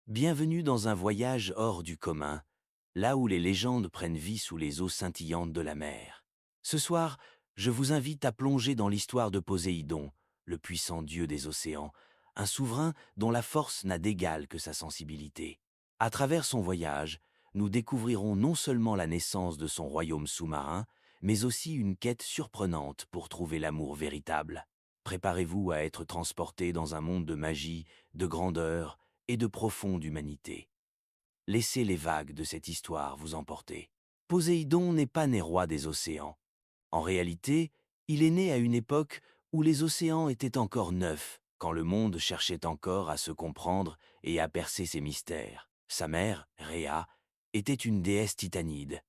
Bienvenue dans un voyage hors du commun, là où les légendes prennent vie sous les eaux scintillantes de la mer. Ce soir, je vous invite à plonger dans l'histoire de Poséidon, le puissant dieu des océans, un souverain dont la force n'a d'égal que sa sensibilité. À travers son voyage, nous découvrirons non seulement la naissance de son royaume sous-marin, mais aussi une quête surprenante pour trouver l'amour véritable. Préparez-vous à être transporté dans un monde de magie, de grandeur et de profonde humanité. Laissez les vagues de cette histoire vous emporter. Poséidon n'est pas né roi des océans. En réalité, il est né à une époque où les océans étaient encore neufs, quand le monde cherchait encore à se comprendre et à percer ses mystères. Sa mère, Rhea, était une déesse titanide,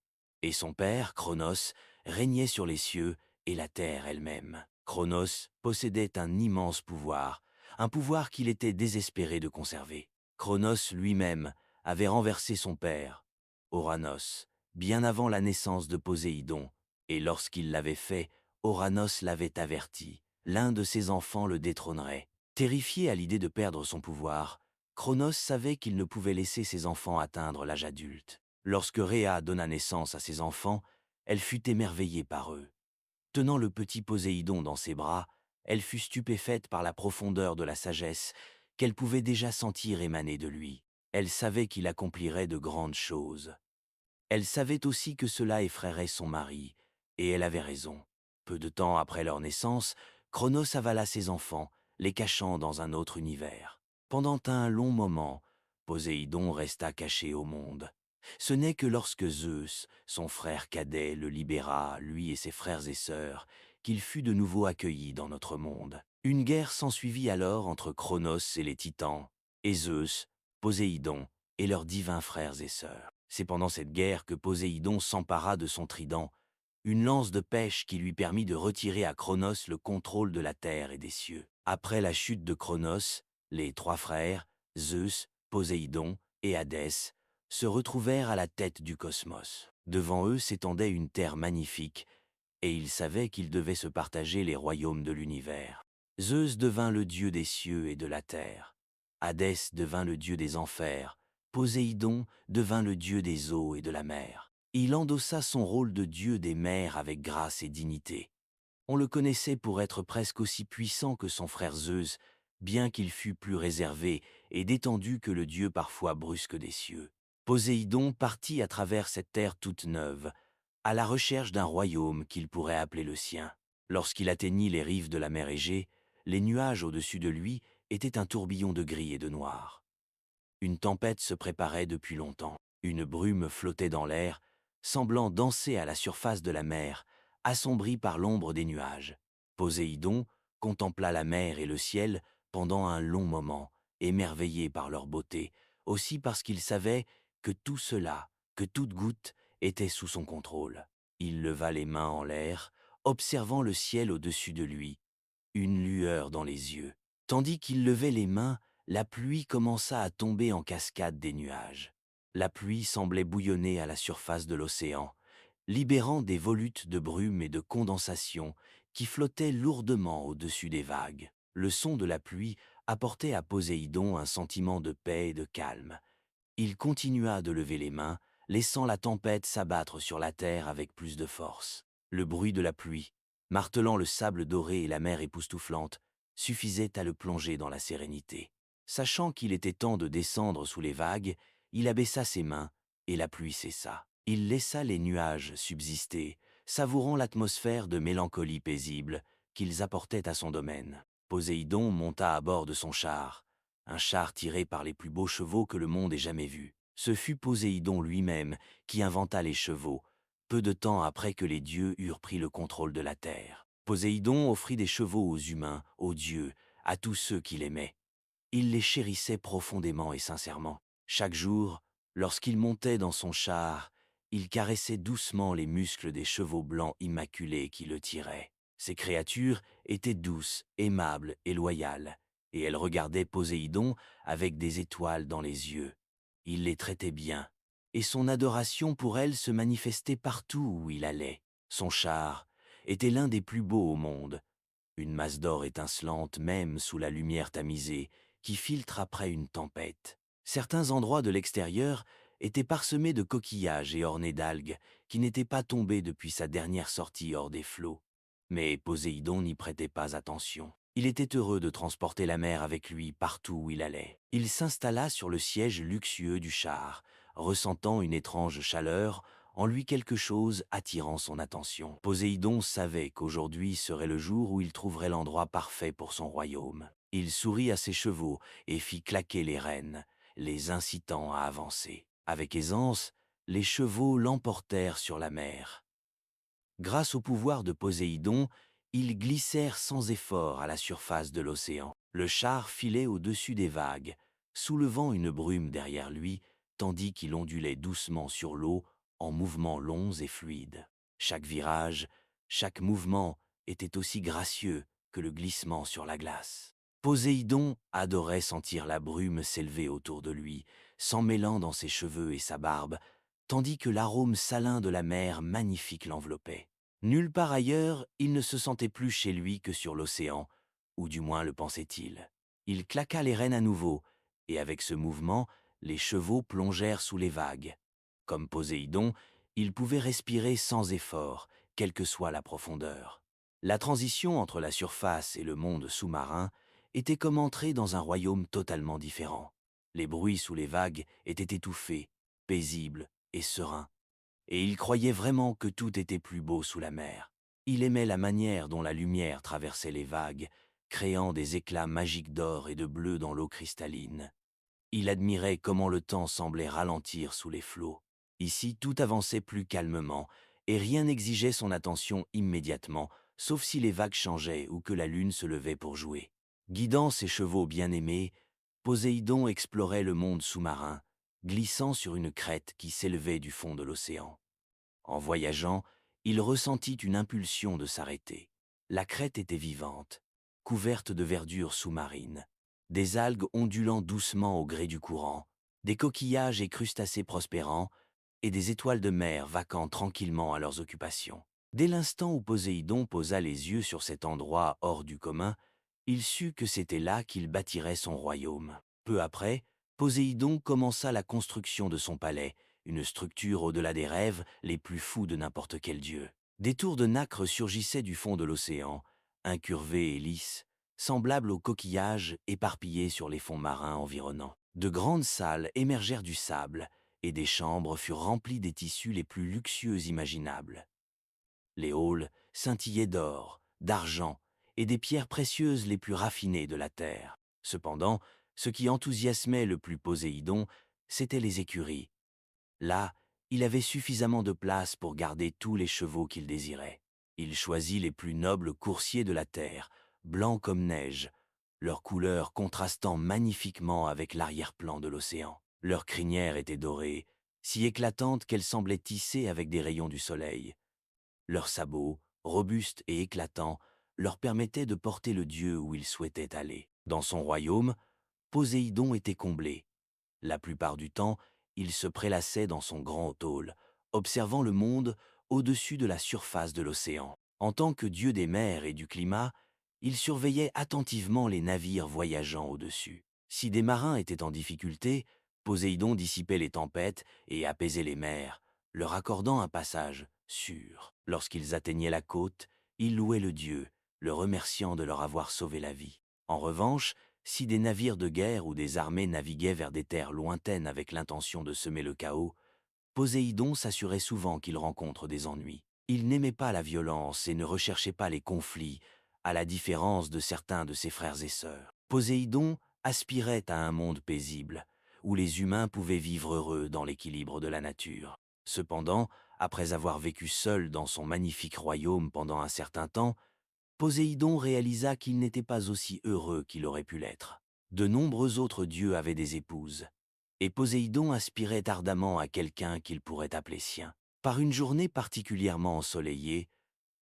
et son père, Cronos, régnait sur les cieux et la terre elle-même. Cronos possédait un immense pouvoir, un pouvoir qu'il était désespéré de conserver. Cronos lui-même avait renversé son père, Oranos, bien avant la naissance de Poséidon, et lorsqu'il l'avait fait, Oranos l'avait averti, l'un de ses enfants le détrônerait. Terrifié à l'idée de perdre son pouvoir, Cronos savait qu'il ne pouvait laisser ses enfants atteindre l'âge adulte. Lorsque Rhea donna naissance à ses enfants, elle fut émerveillée par eux. Tenant le petit Poséidon dans ses bras, elle fut stupéfaite par la profondeur de la sagesse qu'elle pouvait déjà sentir émaner de lui. Elle savait qu'il accomplirait de grandes choses. Elle savait aussi que cela effraierait son mari, et elle avait raison. Peu de temps après leur naissance, Cronos avala ses enfants, les cachant dans un autre univers. Pendant un long moment, Poséidon resta caché au monde. Ce n'est que lorsque Zeus, son frère cadet, le libéra, lui et ses frères et sœurs, qu'il fut de nouveau accueilli dans notre monde. Une guerre s'ensuivit alors entre Cronos et les Titans, et Zeus, Poséidon et leurs divins frères et sœurs. C'est pendant cette guerre que Poséidon s'empara de son trident, une lance de pêche qui lui permit de retirer à Cronos le contrôle de la terre et des cieux. Après la chute de Cronos, les trois frères, Zeus, Poséidon et Hadès, se retrouvèrent à la tête du cosmos. Devant eux s'étendait une terre magnifique, et ils savaient qu'ils devaient se partager les royaumes de l'univers. Zeus devint le dieu des cieux et de la terre. Hadès devint le dieu des enfers. Poséidon devint le dieu des eaux et de la mer. Il endossa son rôle de dieu des mers avec grâce et dignité. On le connaissait pour être presque aussi puissant que son frère Zeus, bien qu'il fût plus réservé et détendu que le dieu parfois brusque des cieux. Poséidon partit à travers cette terre toute neuve, à la recherche d'un royaume qu'il pourrait appeler le sien. Lorsqu'il atteignit les rives de la mer Égée, les nuages au-dessus de lui étaient un tourbillon de gris et de noir. Une tempête se préparait depuis longtemps. Une brume flottait dans l'air, semblant danser à la surface de la mer, assombrie par l'ombre des nuages. Poséidon contempla la mer et le ciel pendant un long moment, émerveillé par leur beauté, aussi parce qu'il savait que tout cela, que toute goutte, était sous son contrôle. Il leva les mains en l'air, observant le ciel au-dessus de lui, une lueur dans les yeux. Tandis qu'il levait les mains, la pluie commença à tomber en cascade des nuages. La pluie semblait bouillonner à la surface de l'océan, libérant des volutes de brume et de condensation qui flottaient lourdement au-dessus des vagues. Le son de la pluie apportait à Poséidon un sentiment de paix et de calme. Il continua de lever les mains, laissant la tempête s'abattre sur la terre avec plus de force. Le bruit de la pluie, martelant le sable doré et la mer époustouflante, suffisait à le plonger dans la sérénité. Sachant qu'il était temps de descendre sous les vagues, il abaissa ses mains, et la pluie cessa. Il laissa les nuages subsister, savourant l'atmosphère de mélancolie paisible qu'ils apportaient à son domaine. Poséidon monta à bord de son char, un char tiré par les plus beaux chevaux que le monde ait jamais vus. Ce fut Poséidon lui-même qui inventa les chevaux, peu de temps après que les dieux eurent pris le contrôle de la terre. Poséidon offrit des chevaux aux humains, aux dieux, à tous ceux qu'il aimait. Il les chérissait profondément et sincèrement. Chaque jour, lorsqu'il montait dans son char, il caressait doucement les muscles des chevaux blancs immaculés qui le tiraient. Ces créatures étaient douces, aimables et loyales, et elles regardaient Poséidon avec des étoiles dans les yeux. Il les traitait bien, et son adoration pour elles se manifestait partout où il allait. Son char était l'un des plus beaux au monde, une masse d'or étincelante même sous la lumière tamisée qui filtre après une tempête. Certains endroits de l'extérieur étaient parsemés de coquillages et ornés d'algues qui n'étaient pas tombés depuis sa dernière sortie hors des flots. Mais Poséidon n'y prêtait pas attention. Il était heureux de transporter la mer avec lui partout où il allait. Il s'installa sur le siège luxueux du char, ressentant une étrange chaleur, en lui quelque chose attirant son attention. Poséidon savait qu'aujourd'hui serait le jour où il trouverait l'endroit parfait pour son royaume. Il sourit à ses chevaux et fit claquer les rênes, les incitant à avancer. Avec aisance, les chevaux l'emportèrent sur la mer. Grâce au pouvoir de Poséidon, ils glissèrent sans effort à la surface de l'océan. Le char filait au-dessus des vagues, soulevant une brume derrière lui, tandis qu'il ondulait doucement sur l'eau en mouvements longs et fluides. Chaque virage, chaque mouvement était aussi gracieux que le glissement sur la glace. Poséidon adorait sentir la brume s'élever autour de lui, s'emmêlant dans ses cheveux et sa barbe, tandis que l'arôme salin de la mer magnifique l'enveloppait. Nulle part ailleurs, il ne se sentait plus chez lui que sur l'océan, ou du moins le pensait-il. Il claqua les rênes à nouveau, et avec ce mouvement, les chevaux plongèrent sous les vagues. Comme Poséidon, il pouvait respirer sans effort, quelle que soit la profondeur. La transition entre la surface et le monde sous-marin était comme entrer dans un royaume totalement différent. Les bruits sous les vagues étaient étouffés, paisibles et sereins. Et il croyait vraiment que tout était plus beau sous la mer. Il aimait la manière dont la lumière traversait les vagues, créant des éclats magiques d'or et de bleu dans l'eau cristalline. Il admirait comment le temps semblait ralentir sous les flots. Ici, tout avançait plus calmement, et rien n'exigeait son attention immédiatement, sauf si les vagues changeaient ou que la lune se levait pour jouer. Guidant ses chevaux bien-aimés, Poséidon explorait le monde sous-marin, glissant sur une crête qui s'élevait du fond de l'océan. En voyageant, il ressentit une impulsion de s'arrêter. La crête était vivante, couverte de verdure sous-marine, des algues ondulant doucement au gré du courant, des coquillages et crustacés prospérant, et des étoiles de mer vaquant tranquillement à leurs occupations. Dès l'instant où Poséidon posa les yeux sur cet endroit hors du commun, il sut que c'était là qu'il bâtirait son royaume. Peu après, Poséidon commença la construction de son palais, une structure au-delà des rêves les plus fous de n'importe quel dieu. Des tours de nacre surgissaient du fond de l'océan, incurvées et lisses, semblables aux coquillages éparpillés sur les fonds marins environnants. De grandes salles émergèrent du sable, et des chambres furent remplies des tissus les plus luxueux imaginables. Les halls scintillaient d'or, d'argent et des pierres précieuses les plus raffinées de la terre. Cependant, ce qui enthousiasmait le plus Poséidon, c'étaient les écuries. Là, il avait suffisamment de place pour garder tous les chevaux qu'il désirait. Il choisit les plus nobles coursiers de la terre, blancs comme neige, leurs couleurs contrastant magnifiquement avec l'arrière-plan de l'océan. Leurs crinières étaient dorées, si éclatantes qu'elles semblaient tissées avec des rayons du soleil. Leurs sabots, robustes et éclatants, leur permettaient de porter le dieu où il souhaitait aller. Dans son royaume, Poséidon était comblé. La plupart du temps, il se prélassait dans son grand hall, observant le monde au-dessus de la surface de l'océan. En tant que dieu des mers et du climat, il surveillait attentivement les navires voyageant au-dessus. Si des marins étaient en difficulté, Poséidon dissipait les tempêtes et apaisait les mers, leur accordant un passage sûr. Lorsqu'ils atteignaient la côte, il louait le dieu, le remerciant de leur avoir sauvé la vie. En revanche, si des navires de guerre ou des armées naviguaient vers des terres lointaines avec l'intention de semer le chaos, Poséidon s'assurait souvent qu'ils rencontrent des ennuis. Il n'aimait pas la violence et ne recherchait pas les conflits, à la différence de certains de ses frères et sœurs. Poséidon aspirait à un monde paisible, où les humains pouvaient vivre heureux dans l'équilibre de la nature. Cependant, après avoir vécu seul dans son magnifique royaume pendant un certain temps, Poséidon réalisa qu'il n'était pas aussi heureux qu'il aurait pu l'être. De nombreux autres dieux avaient des épouses, et Poséidon aspirait ardemment à quelqu'un qu'il pourrait appeler sien. Par une journée particulièrement ensoleillée,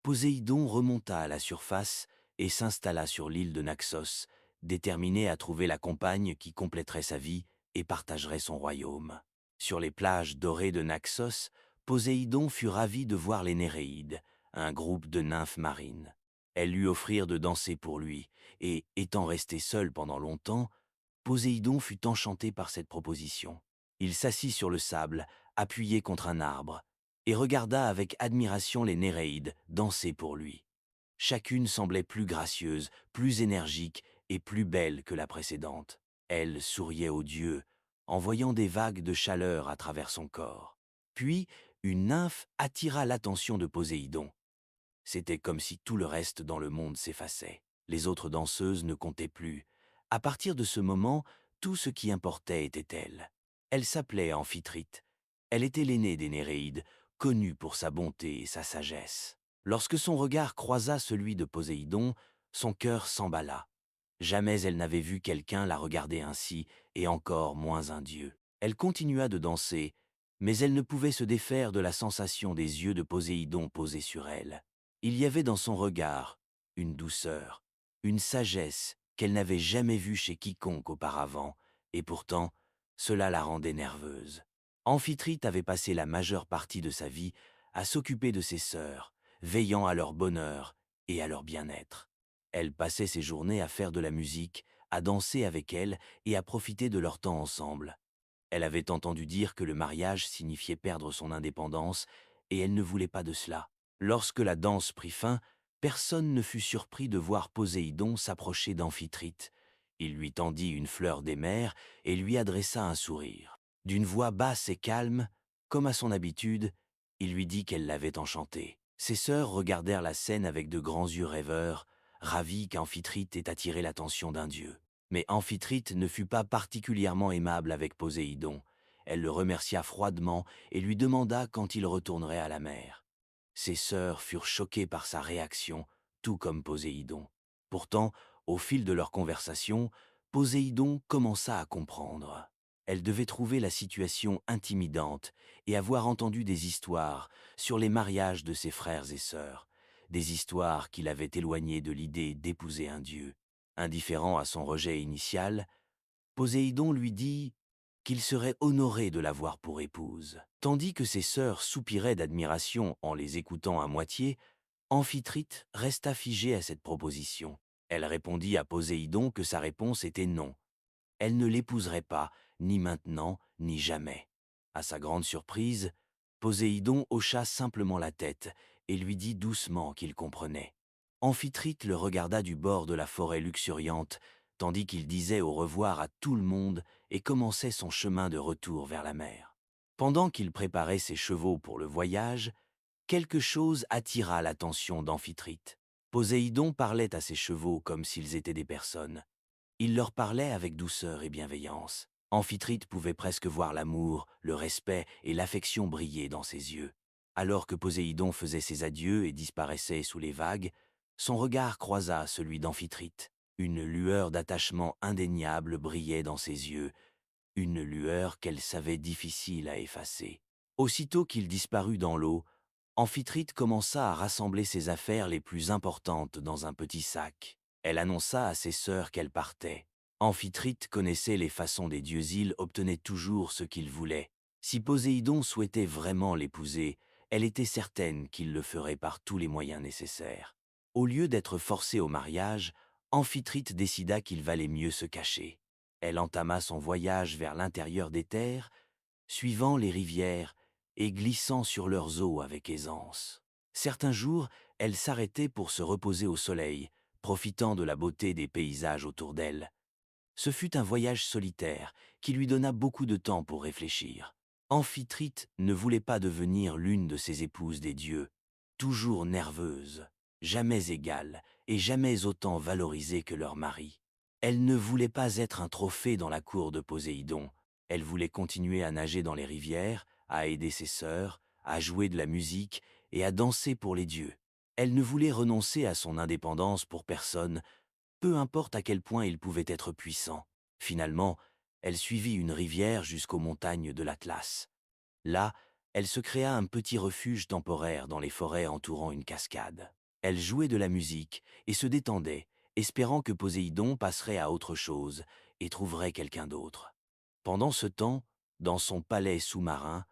Poséidon remonta à la surface et s'installa sur l'île de Naxos, déterminé à trouver la compagne qui compléterait sa vie et partagerait son royaume. Sur les plages dorées de Naxos, Poséidon fut ravi de voir les Néréides, un groupe de nymphes marines. Elles lui offrirent de danser pour lui, et, étant resté seul pendant longtemps, Poséidon fut enchanté par cette proposition. Il s'assit sur le sable, appuyé contre un arbre, et regarda avec admiration les Néréides danser pour lui. Chacune semblait plus gracieuse, plus énergique et plus belle que la précédente. Elle souriait aux dieux, en voyant des vagues de chaleur à travers son corps. Puis, une nymphe attira l'attention de Poséidon. C'était comme si tout le reste dans le monde s'effaçait. Les autres danseuses ne comptaient plus. À partir de ce moment, tout ce qui importait était elle. Elle s'appelait Amphitrite. Elle était l'aînée des Néréides, connue pour sa bonté et sa sagesse. Lorsque son regard croisa celui de Poséidon, son cœur s'emballa. Jamais elle n'avait vu quelqu'un la regarder ainsi, et encore moins un dieu. Elle continua de danser, mais elle ne pouvait se défaire de la sensation des yeux de Poséidon posés sur elle. Il y avait dans son regard une douceur, une sagesse qu'elle n'avait jamais vue chez quiconque auparavant, et pourtant, cela la rendait nerveuse. Amphitrite avait passé la majeure partie de sa vie à s'occuper de ses sœurs, veillant à leur bonheur et à leur bien-être. Elle passait ses journées à faire de la musique, à danser avec elles et à profiter de leur temps ensemble. Elle avait entendu dire que le mariage signifiait perdre son indépendance, et elle ne voulait pas de cela. Lorsque la danse prit fin, personne ne fut surpris de voir Poséidon s'approcher d'Amphitrite. Il lui tendit une fleur des mers et lui adressa un sourire. D'une voix basse et calme, comme à son habitude, il lui dit qu'elle l'avait enchanté. Ses sœurs regardèrent la scène avec de grands yeux rêveurs, ravis qu'Amphitrite ait attiré l'attention d'un dieu. Mais Amphitrite ne fut pas particulièrement aimable avec Poséidon. Elle le remercia froidement et lui demanda quand il retournerait à la mer. Ses sœurs furent choquées par sa réaction, tout comme Poséidon. Pourtant, au fil de leur conversation, Poséidon commença à comprendre. Elle devait trouver la situation intimidante et avoir entendu des histoires sur les mariages de ses frères et sœurs, des histoires qui l'avaient éloignée de l'idée d'épouser un dieu. Indifférent à son rejet initial, Poséidon lui dit qu'il serait honoré de l'avoir pour épouse. Tandis que ses sœurs soupiraient d'admiration en les écoutant à moitié, Amphitrite resta figée à cette proposition. Elle répondit à Poséidon que sa réponse était non. Elle ne l'épouserait pas, ni maintenant, ni jamais. À sa grande surprise, Poséidon hocha simplement la tête et lui dit doucement qu'il comprenait. Amphitrite le regarda du bord de la forêt luxuriante, tandis qu'il disait au revoir à tout le monde et commençait son chemin de retour vers la mer. Pendant qu'il préparait ses chevaux pour le voyage, quelque chose attira l'attention d'Amphitrite. Poséidon parlait à ses chevaux comme s'ils étaient des personnes. Il leur parlait avec douceur et bienveillance. Amphitrite pouvait presque voir l'amour, le respect et l'affection briller dans ses yeux. Alors que Poséidon faisait ses adieux et disparaissait sous les vagues, son regard croisa celui d'Amphitrite. Une lueur d'attachement indéniable brillait dans ses yeux, une lueur qu'elle savait difficile à effacer. Aussitôt qu'il disparut dans l'eau, Amphitrite commença à rassembler ses affaires les plus importantes dans un petit sac. Elle annonça à ses sœurs qu'elle partait. Amphitrite connaissait les façons des dieux, ils obtenaient toujours ce qu'ils voulaient. Si Poséidon souhaitait vraiment l'épouser, elle était certaine qu'il le ferait par tous les moyens nécessaires. Au lieu d'être forcée au mariage, Amphitrite décida qu'il valait mieux se cacher. Elle entama son voyage vers l'intérieur des terres, suivant les rivières et glissant sur leurs eaux avec aisance. Certains jours, elle s'arrêtait pour se reposer au soleil, profitant de la beauté des paysages autour d'elle. Ce fut un voyage solitaire qui lui donna beaucoup de temps pour réfléchir. Amphitrite ne voulait pas devenir l'une de ces épouses des dieux, toujours nerveuses, jamais égales et jamais autant valorisées que leur mari. Elle ne voulait pas être un trophée dans la cour de Poséidon. Elle voulait continuer à nager dans les rivières, à aider ses sœurs, à jouer de la musique et à danser pour les dieux. Elle ne voulait renoncer à son indépendance pour personne, peu importe à quel point il pouvait être puissant. Finalement, elle suivit une rivière jusqu'aux montagnes de l'Atlas. Là, elle se créa un petit refuge temporaire dans les forêts entourant une cascade. Elle jouait de la musique et se détendait, espérant que Poséidon passerait à autre chose et trouverait quelqu'un d'autre. Pendant ce temps, dans son palais sous-marin,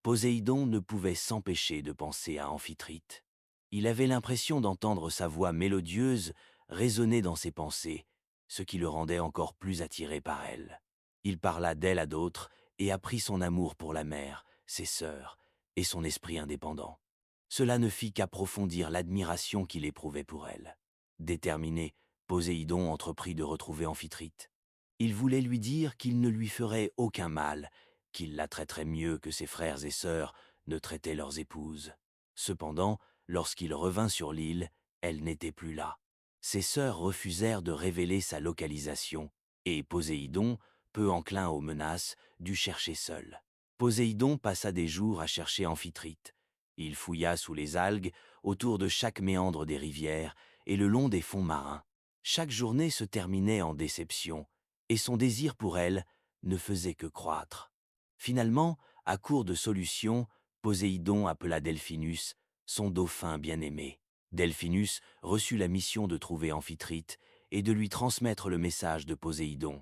Poséidon ne pouvait s'empêcher de penser à Amphitrite. Il avait l'impression d'entendre sa voix mélodieuse résonner dans ses pensées, ce qui le rendait encore plus attiré par elle. Il parla d'elle à d'autres et apprit son amour pour la mer, ses sœurs et son esprit indépendant. Cela ne fit qu'approfondir l'admiration qu'il éprouvait pour elle. Déterminé, Poséidon entreprit de retrouver Amphitrite. Il voulait lui dire qu'il ne lui ferait aucun mal, qu'il la traiterait mieux que ses frères et sœurs ne traitaient leurs épouses. Cependant, lorsqu'il revint sur l'île, elle n'était plus là. Ses sœurs refusèrent de révéler sa localisation, et Poséidon, peu enclin aux menaces, dut chercher seul. Poséidon passa des jours à chercher Amphitrite. Il fouilla sous les algues, autour de chaque méandre des rivières et le long des fonds marins. Chaque journée se terminait en déception, et son désir pour elle ne faisait que croître. Finalement, à court de solutions, Poséidon appela Delphinus, son dauphin bien-aimé. Delphinus reçut la mission de trouver Amphitrite et de lui transmettre le message de Poséidon,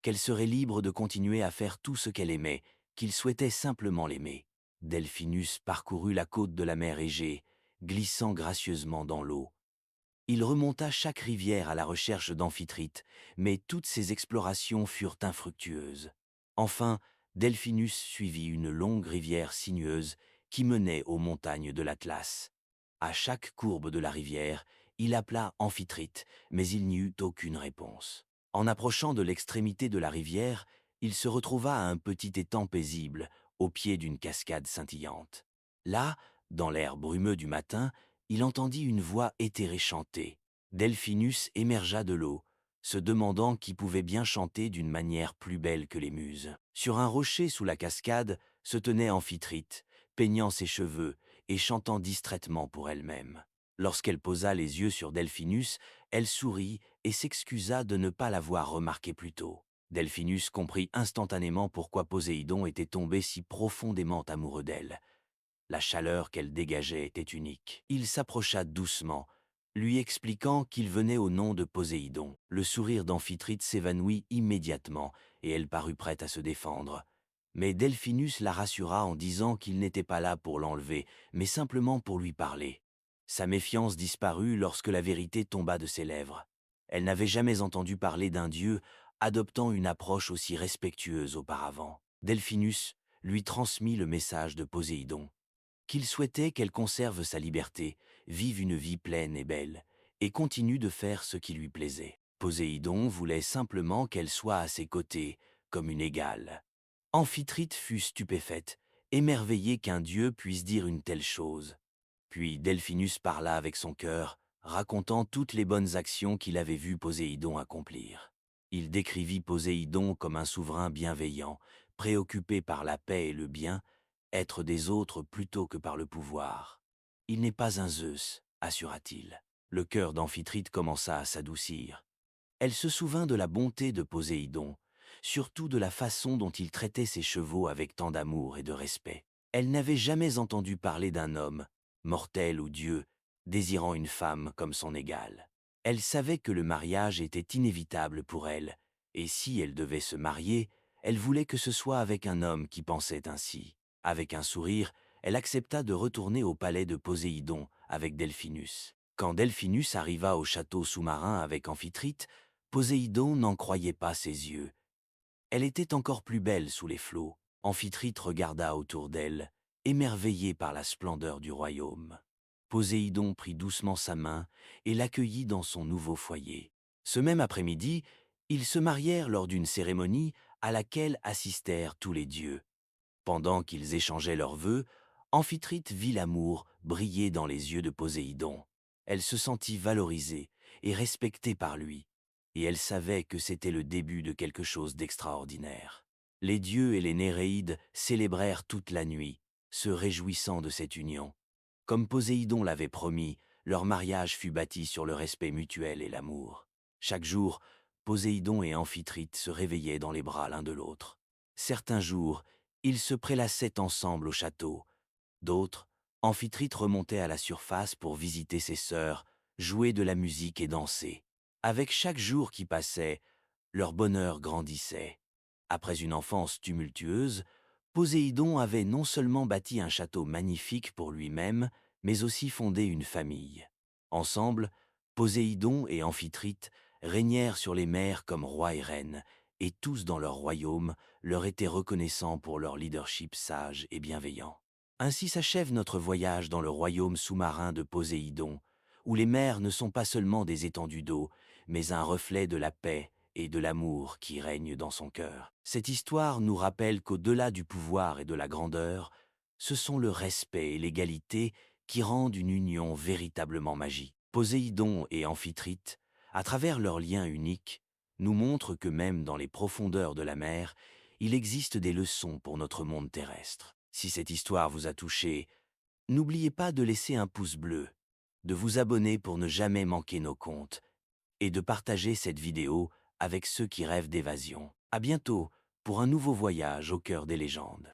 qu'elle serait libre de continuer à faire tout ce qu'elle aimait, qu'il souhaitait simplement l'aimer. Delphinus parcourut la côte de la mer Égée, glissant gracieusement dans l'eau. Il remonta chaque rivière à la recherche d'Amphitrite, mais toutes ses explorations furent infructueuses. Enfin, Delphinus suivit une longue rivière sinueuse qui menait aux montagnes de l'Atlas. À chaque courbe de la rivière, il appela Amphitrite, mais il n'y eut aucune réponse. En approchant de l'extrémité de la rivière, il se retrouva à un petit étang paisible, au pied d'une cascade scintillante. Là, dans l'air brumeux du matin, il entendit une voix éthérée chanter. Delphinus émergea de l'eau, se demandant qui pouvait bien chanter d'une manière plus belle que les muses. Sur un rocher sous la cascade se tenait Amphitrite, peignant ses cheveux et chantant distraitement pour elle-même. Lorsqu'elle posa les yeux sur Delphinus, elle sourit et s'excusa de ne pas l'avoir remarqué plus tôt. Delphinus comprit instantanément pourquoi Poséidon était tombé si profondément amoureux d'elle. La chaleur qu'elle dégageait était unique. Il s'approcha doucement, lui expliquant qu'il venait au nom de Poséidon. Le sourire d'Amphitrite s'évanouit immédiatement et elle parut prête à se défendre. Mais Delphinus la rassura en disant qu'il n'était pas là pour l'enlever, mais simplement pour lui parler. Sa méfiance disparut lorsque la vérité tomba de ses lèvres. Elle n'avait jamais entendu parler d'un dieu adoptant une approche aussi respectueuse auparavant. Delphinus lui transmit le message de Poséidon, qu'il souhaitait qu'elle conserve sa liberté, vive une vie pleine et belle, et continue de faire ce qui lui plaisait. Poséidon voulait simplement qu'elle soit à ses côtés, comme une égale. Amphitrite fut stupéfaite, émerveillée qu'un dieu puisse dire une telle chose. Puis Delphinus parla avec son cœur, racontant toutes les bonnes actions qu'il avait vu Poséidon accomplir. Il décrivit Poséidon comme un souverain bienveillant, préoccupé par la paix et le bien, être des autres plutôt que par le pouvoir. Il n'est pas un Zeus, assura-t-il. Le cœur d'Amphitrite commença à s'adoucir. Elle se souvint de la bonté de Poséidon, surtout de la façon dont il traitait ses chevaux avec tant d'amour et de respect. Elle n'avait jamais entendu parler d'un homme, mortel ou dieu, désirant une femme comme son égale. Elle savait que le mariage était inévitable pour elle, et si elle devait se marier, elle voulait que ce soit avec un homme qui pensait ainsi. Avec un sourire, elle accepta de retourner au palais de Poséidon avec Delphinus. Quand Delphinus arriva au château sous-marin avec Amphitrite, Poséidon n'en croyait pas ses yeux. Elle était encore plus belle sous les flots. Amphitrite regarda autour d'elle, émerveillée par la splendeur du royaume. Poséidon prit doucement sa main et l'accueillit dans son nouveau foyer. Ce même après-midi, ils se marièrent lors d'une cérémonie à laquelle assistèrent tous les dieux. Pendant qu'ils échangeaient leurs vœux, Amphitrite vit l'amour briller dans les yeux de Poséidon. Elle se sentit valorisée et respectée par lui, et elle savait que c'était le début de quelque chose d'extraordinaire. Les dieux et les Néréides célébrèrent toute la nuit, se réjouissant de cette union. Comme Poséidon l'avait promis, leur mariage fut bâti sur le respect mutuel et l'amour. Chaque jour, Poséidon et Amphitrite se réveillaient dans les bras l'un de l'autre. Certains jours, ils se prélassaient ensemble au château. D'autres, Amphitrite remontait à la surface pour visiter ses sœurs, jouer de la musique et danser. Avec chaque jour qui passait, leur bonheur grandissait. Après une enfance tumultueuse, Poséidon avait non seulement bâti un château magnifique pour lui-même, mais aussi fondé une famille. Ensemble, Poséidon et Amphitrite régnèrent sur les mers comme rois et reines, et tous dans leur royaume leur étaient reconnaissants pour leur leadership sage et bienveillant. Ainsi s'achève notre voyage dans le royaume sous-marin de Poséidon, où les mers ne sont pas seulement des étendues d'eau, mais un reflet de la paix et de l'amour qui règne dans son cœur. Cette histoire nous rappelle qu'au-delà du pouvoir et de la grandeur, ce sont le respect et l'égalité qui rendent une union véritablement magique. Poséidon et Amphitrite, à travers leur lien unique, nous montrent que même dans les profondeurs de la mer, il existe des leçons pour notre monde terrestre. Si cette histoire vous a touché, n'oubliez pas de laisser un pouce bleu, de vous abonner pour ne jamais manquer nos contes, et de partager cette vidéo avec ceux qui rêvent d'évasion. À bientôt pour un nouveau voyage au cœur des légendes.